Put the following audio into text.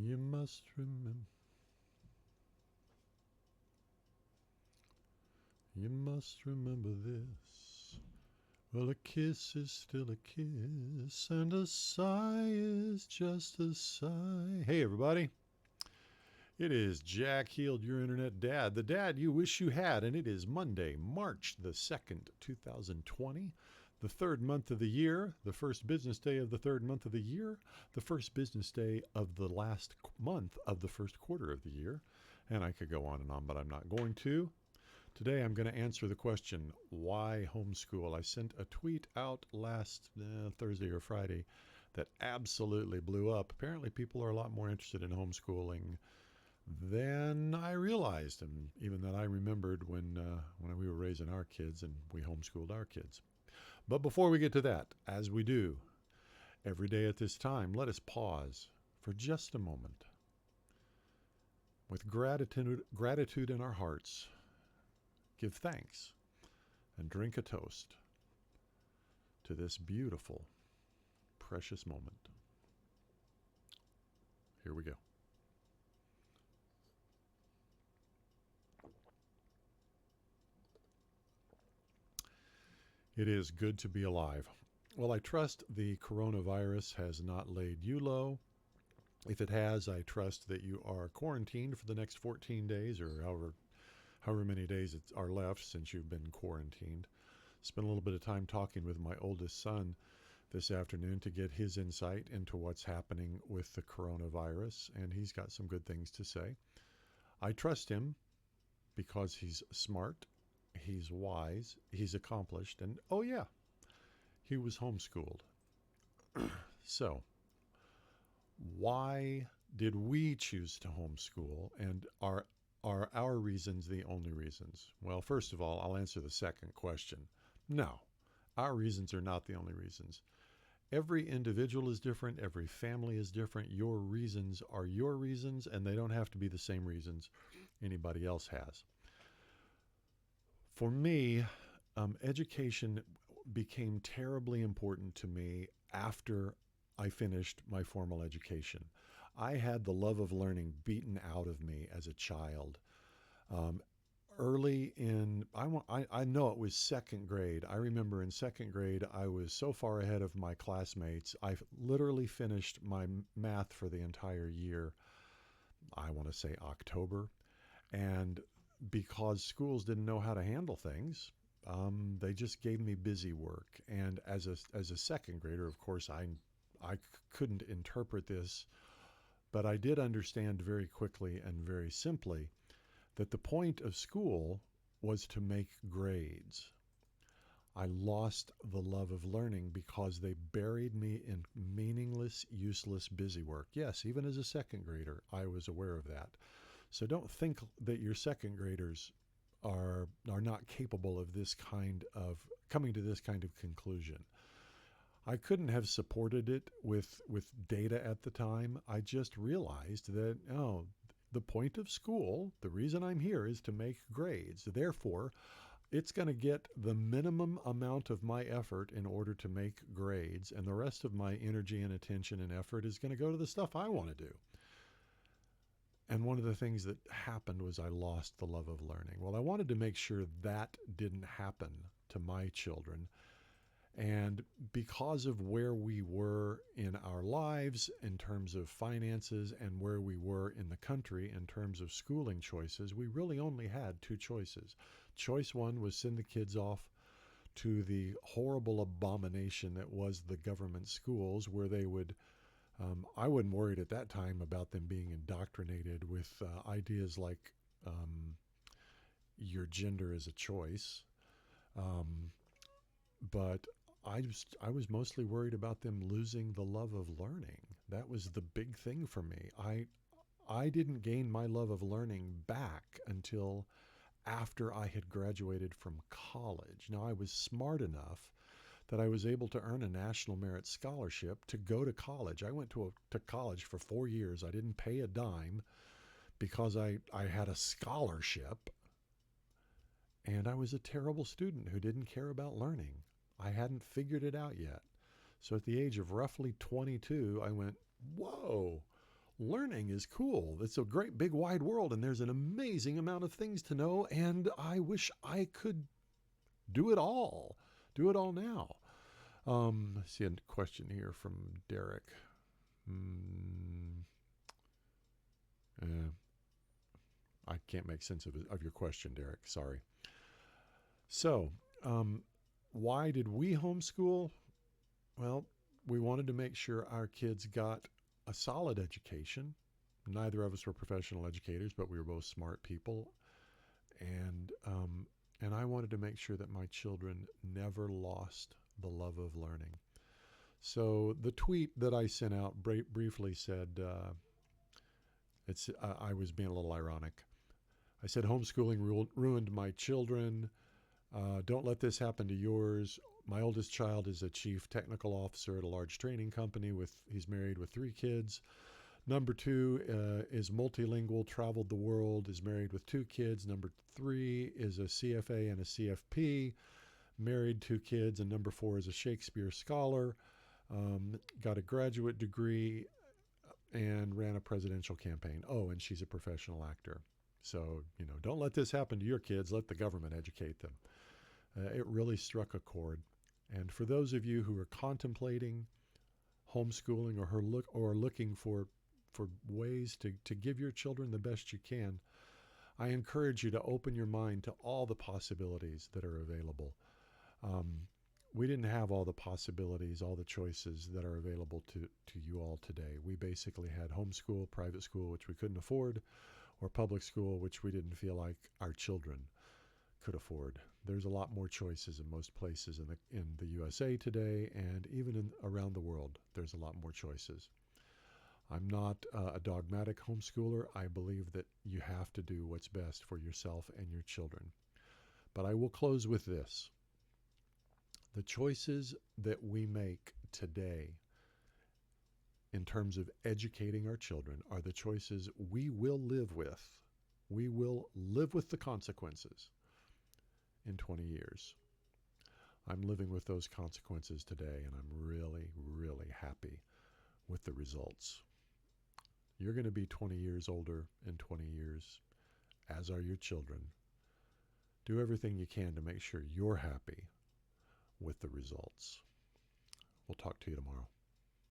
You must remember. You must remember this. Well, a kiss is still a kiss, and a sigh is just a sigh. Hey, everybody. It is Jack Healed, your internet dad, the dad you wish you had, and it is Monday, March the 2nd, 2020, the third month of the year, the first business day of the third month of the year, the first business day of the last month of the first quarter of the year. And I could go on and on, but I'm not going to. Today I'm going to answer the question, why homeschool? I sent a tweet out last Thursday or Friday that absolutely blew up. Apparently people are a lot more interested in homeschooling than I realized, and even that I remembered when we were raising our kids and we homeschooled our kids. But before we get to that, as we do every day at this time, let us pause for just a moment with gratitude in our hearts. Give thanks and drink a toast to this beautiful, precious moment. Here we go. It is good to be alive. Well, I trust the coronavirus has not laid you low. If it has, I trust that you are quarantined for the next 14 days or however many days are left since you've been quarantined. Spent a little bit of time talking with my oldest son this afternoon to get his insight into what's happening with the coronavirus, and he's got some good things to say. I trust him because he's smart, he's wise, he's accomplished, and oh yeah, he was homeschooled. So, why did we choose to homeschool, and are our reasons the only reasons? Well, first of all, I'll answer the second question. No, our reasons are not the only reasons. Every individual is different. Every family is different. Your reasons are your reasons, and they don't have to be the same reasons anybody else has. For me, education became terribly important to me after I finished my formal education. I had the love of learning beaten out of me as a child. Um, Early in, I know it was second grade. I remember in second grade, I was so far ahead of my classmates. I literally finished my math for the entire year, I want to say October. And because schools didn't know how to handle things, they just gave me busy work. And as a second grader, of course, I couldn't interpret this, but I did understand very quickly and very simply that the point of school was to make grades. I lost the love of learning because they buried me in meaningless, useless busy work. Yes, even as a second grader, I was aware of that. So don't think that your second graders are not capable of this kind of coming to this kind of conclusion. I couldn't have supported it with data at the time. I just realized that, the point of school, the reason I'm here is to make grades. Therefore, it's going to get the minimum amount of my effort in order to make grades, and the rest of my energy and attention and effort is going to go to the stuff I want to do. And one of the things that happened was I lost the love of learning. Well, I wanted to make sure that didn't happen to my children. And because of where we were in our lives in terms of finances and where we were in the country in terms of schooling choices, we really only had two choices. Choice one was send the kids off to the horrible abomination that was the government schools, where they would, I wasn't worried at that time about them being indoctrinated with ideas like your gender is a choice. But I was mostly worried about them losing the love of learning. That was the big thing for me. I didn't gain my love of learning back until after I had graduated from college. Now, I was smart enough that I was able to earn a National Merit Scholarship to go to college. I went to college for 4 years. I didn't pay a dime because I had a scholarship, and I was a terrible student who didn't care about learning. I hadn't figured it out yet. So at the age of roughly 22, I went, whoa, learning is cool. It's a great big wide world, and there's an amazing amount of things to know, and I wish I could do it all. Do it all now. I see a question here from Derek. I can't make sense of your question, Derek. Sorry. So, why did we homeschool? Well, we wanted to make sure our kids got a solid education. Neither of us were professional educators, but we were both smart people, and I wanted to make sure that my children never lost the love of learning. So the tweet that I sent out briefly said, I was being a little ironic. I said, homeschooling ruined my children. Don't let this happen to yours. My oldest child is a chief technical officer at a large training company. He's married with 3 kids. Number 2 is multilingual, traveled the world, is married with 2 kids. Number 3 is a CFA and a CFP, married 2 kids. And number 4 is a Shakespeare scholar, got a graduate degree, and ran a presidential campaign. Oh, and she's a professional actor. So, don't let this happen to your kids. Let the government educate them. It really struck a chord. And for those of you who are contemplating homeschooling or looking for ways to give your children the best you can, I encourage you to open your mind to all the possibilities that are available. We didn't have all the possibilities, all the choices that are available to you all today. We basically had homeschool, private school, which we couldn't afford, or public school, which we didn't feel like our children could afford. There's a lot more choices in most places in the USA today, and even around the world, there's a lot more choices. I'm not a dogmatic homeschooler. I believe that you have to do what's best for yourself and your children. But I will close with this. The choices that we make today in terms of educating our children are the choices we will live with. We will live with the consequences in 20 years. I'm living with those consequences today, and I'm really, really happy with the results. You're going to be 20 years older in 20 years, as are your children. Do everything you can to make sure you're happy with the results. We'll talk to you tomorrow.